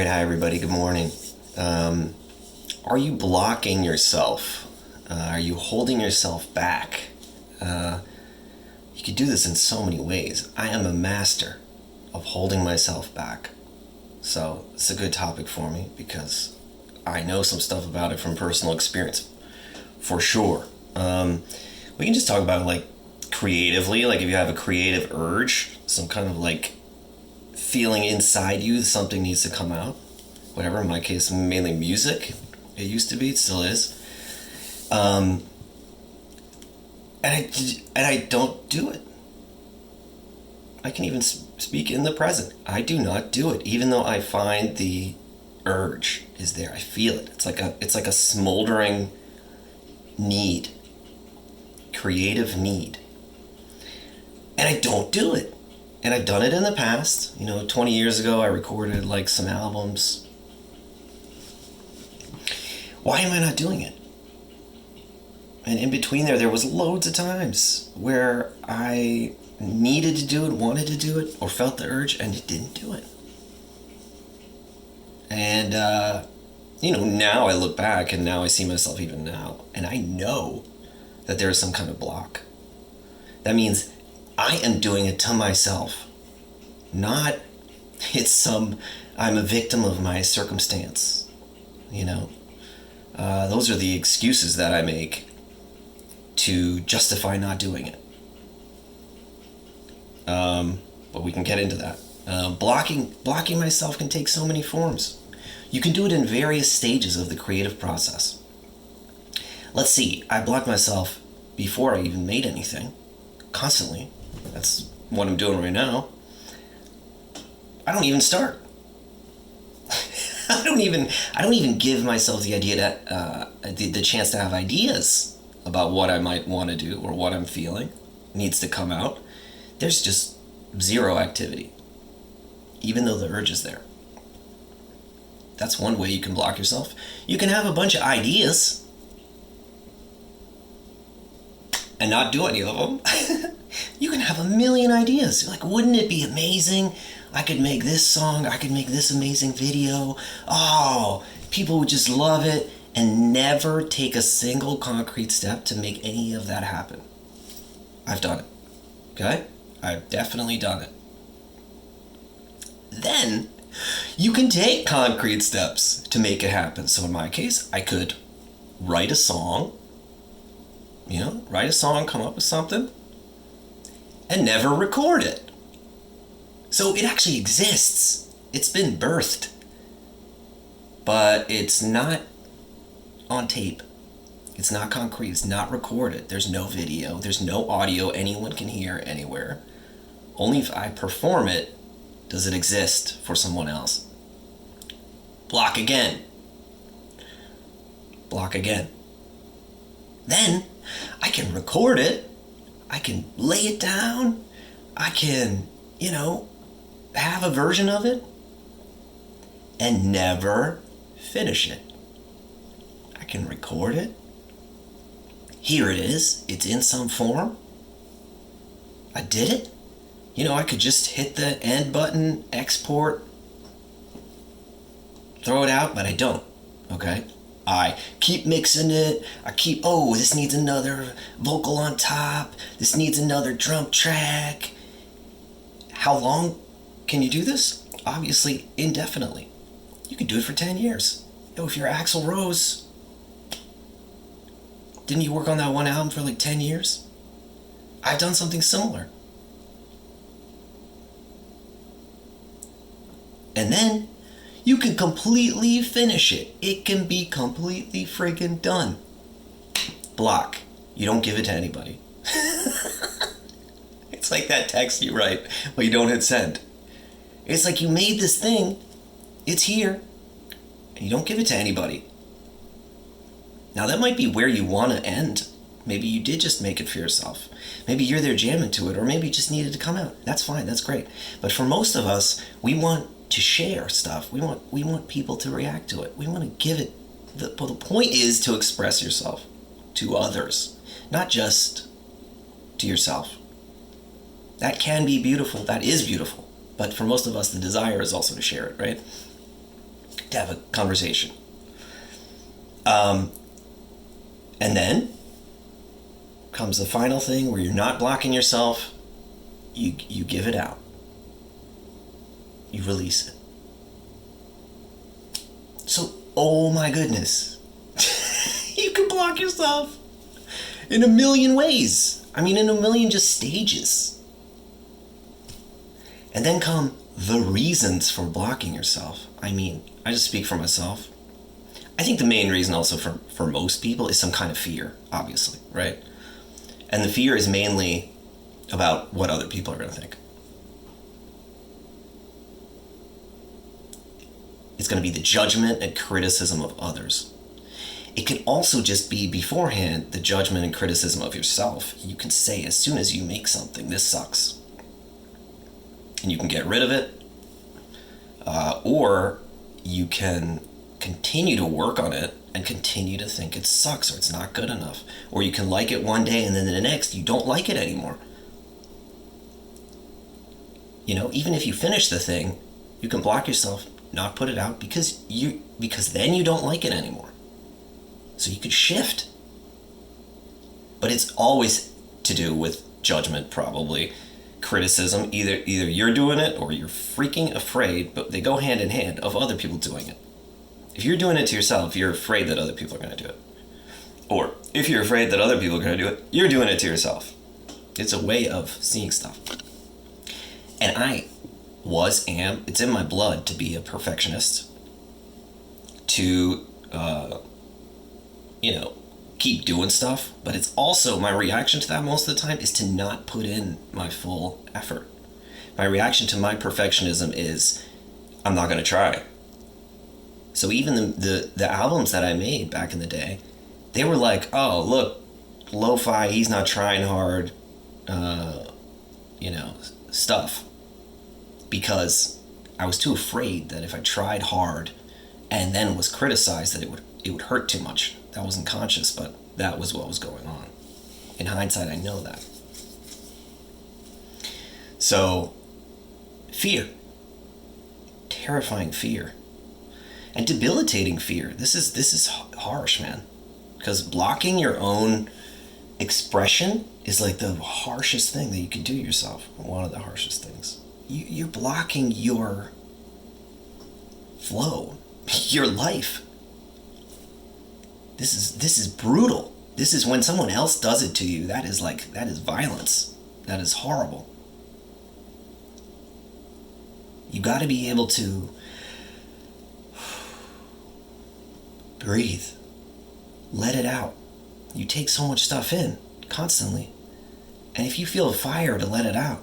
right, hi everybody, good morning. Are you blocking yourself? Are you holding yourself back? You could do this in so many ways. I am a master of holding myself back. So it's a good topic for me because I know some stuff about it from personal experience, for sure. We can just talk about like creatively, like if you have a creative urge, some kind of like feeling inside you, something needs to come out. Whatever, in my case, mainly music. It used to be, it still is. And I don't do it. I can even speak in the present. I do not do it, even though I find the urge is there. I feel it. It's like a smoldering need, creative need, and I don't do it. And I've done it in the past. 20 years ago, I recorded like some albums. Why am I not doing it? And in between there was loads of times where I needed to do it, wanted to do it, or felt the urge, and didn't do it. And, now I look back and now I see myself even now, and I know that there is some kind of block. That means I am doing it to myself. Not, I'm a victim of my circumstance, Those are the excuses that I make to justify not doing it. But we can get into that. Blocking myself can take so many forms. You can do it in various stages of the creative process. Let's see, I block myself before I even made anything, constantly. That's what I'm doing right now. I don't even start. I don't even give myself the idea that the chance to have ideas about what I might want to do or what I'm feeling needs to come out. There's just zero activity, even though the urge is there. That's one way you can block yourself. You can have a bunch of ideas and not do any of them. You can have a million ideas. You're like, wouldn't it be amazing? I could make this song. I could make this amazing video. Oh, people would just love it, and never take a single concrete step to make any of that happen. I've done it. Okay? I've definitely done it. Then you can take concrete steps to make it happen. So in my case, I could write a song, come up with something, and never record it. So it actually exists. It's been birthed. But it's not on tape. It's not concrete. It's not recorded. There's no video. There's no audio anyone can hear anywhere. Only if I perform it does it exist for someone else. Block again. Block again. Then I can record it. I can lay it down. I can, have a version of it and never finish it. I can record it. Here it is. It's in some form. I did it. I could just hit the end button, export, throw it out, but I don't. Okay? I keep mixing it. This needs another vocal on top. This needs another drum track. How long can you do this? Obviously, indefinitely. You could do it for 10 years. If you're Axl Rose, didn't you work on that one album for like 10 years? I've done something similar. And then you can completely finish it. It can be completely friggin' done. Block. You don't give it to anybody. It's like that text you write, but you don't hit send. It's like you made this thing. It's here. And you don't give it to anybody. Now that might be where you want to end. Maybe you did just make it for yourself. Maybe you're there jamming to it, or maybe it just needed to come out. That's fine. That's great. But for most of us, we want to share stuff. We want people to react to it. We want to give it. The point is to express yourself to others, not just to yourself. That can be beautiful. That is beautiful. But for most of us, the desire is also to share it, right? to have a conversation. And then comes the final thing where you're not blocking yourself. You give it out. You release it. So, oh my goodness. You can block yourself in a million ways. I mean, in a million just stages. And then come the reasons for blocking yourself. I mean, I just speak for myself. I think the main reason also for most people is some kind of fear, obviously, right? And the fear is mainly about what other people are going to think. It's going to be the judgment and criticism of others. It can also just be beforehand the judgment and criticism of yourself. You can say as soon as you make something, this sucks. And you can get rid of it. Or you can continue to work on it and continue to think it sucks or it's not good enough. Or you can like it one day and then the next you don't like it anymore. You know, even if you finish the thing, you can block yourself, not put it out because then you don't like it anymore. So you could shift. But it's always to do with judgment, probably. Criticism, either you're doing it or you're freaking afraid, but they go hand in hand, of other people doing it. If you're doing it to yourself, you're afraid that other people are going to do it. Or if you're afraid that other people are going to do it, you're doing it to yourself. It's a way of seeing stuff. And it's in my blood to be a perfectionist, to, keep doing stuff. But it's also, my reaction to that most of the time is to not put in my full effort. My reaction to my perfectionism is, I'm not going to try. So even the albums that I made back in the day, they were like, oh, look, lo-fi, he's not trying hard, stuff. Because I was too afraid that if I tried hard and then was criticized that it would hurt too much. That wasn't conscious, but that was what was going on. In hindsight, I know that. So, fear. Terrifying fear. And debilitating fear. This is harsh, man. Because blocking your own expression is like the harshest thing that you can do yourself. One of the harshest things. You're blocking your flow, your life. This is brutal. This is when someone else does it to you. That is violence. That is horrible. You got to be able to breathe. Let it out. You take so much stuff in constantly. And if you feel a fire to let it out,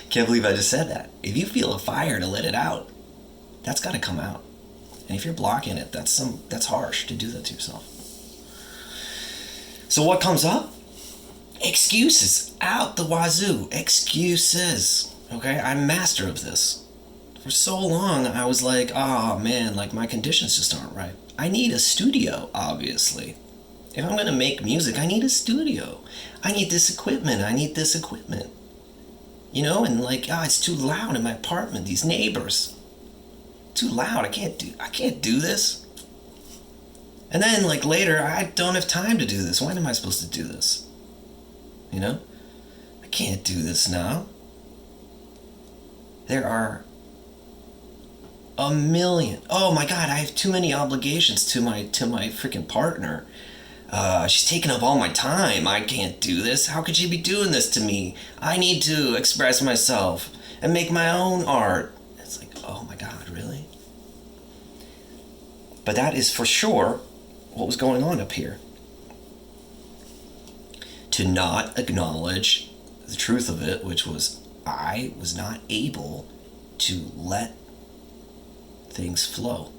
can't believe I just said that. If you feel a fire to let it out, that's got to come out. And if you're blocking it, that's harsh to do that to yourself. So what comes up? Excuses out the wazoo. Excuses. Okay, I'm master of this. For so long, I was like, oh man, like my conditions just aren't right. I need a studio, obviously. If I'm gonna make music, I need a studio. I need this equipment. You know, and like, it's too loud in my apartment. These neighbors, too loud. I can't do this. And then like later, I don't have time to do this. When am I supposed to do this? You know, I can't do this now. There are a million. Oh my God, I have too many obligations to my freaking partner. She's taking up all my time. I can't do this. How could she be doing this to me? I need to express myself and make my own art. It's like, oh my God, really? But that is for sure what was going on up here. To not acknowledge the truth of it, which was I was not able to let things flow,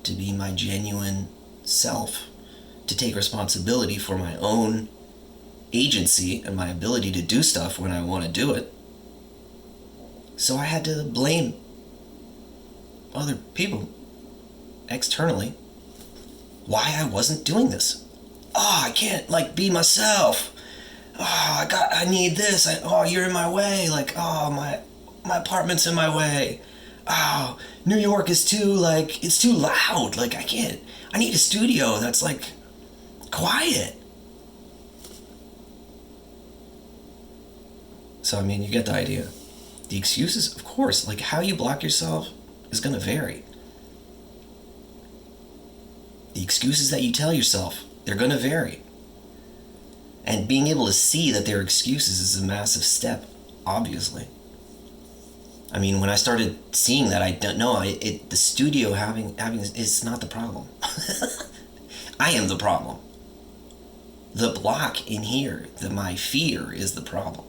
to be my genuine self, to take responsibility for my own agency and my ability to do stuff when I want to do it. So I had to blame other people externally why I wasn't doing this. Oh, I can't be myself. Oh, I need this. You're in my way. My apartment's in my way. oh, New York is too, like, it's too loud. Like, I need a studio that's, like, quiet. So, I mean, you get the idea. The excuses, of course, like, how you block yourself is going to vary. The excuses that you tell yourself, they're going to vary. And being able to see that they're excuses is a massive step, obviously. I mean, when I started seeing that, I don't know, the studio having is not the problem. I am the problem. The block in here, my fear is the problem.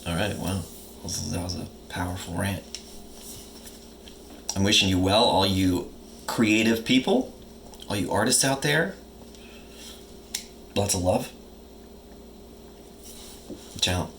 All right, well, that was a powerful rant. I'm wishing you well, all you creative people, all you artists out there. Lots of love. Ciao.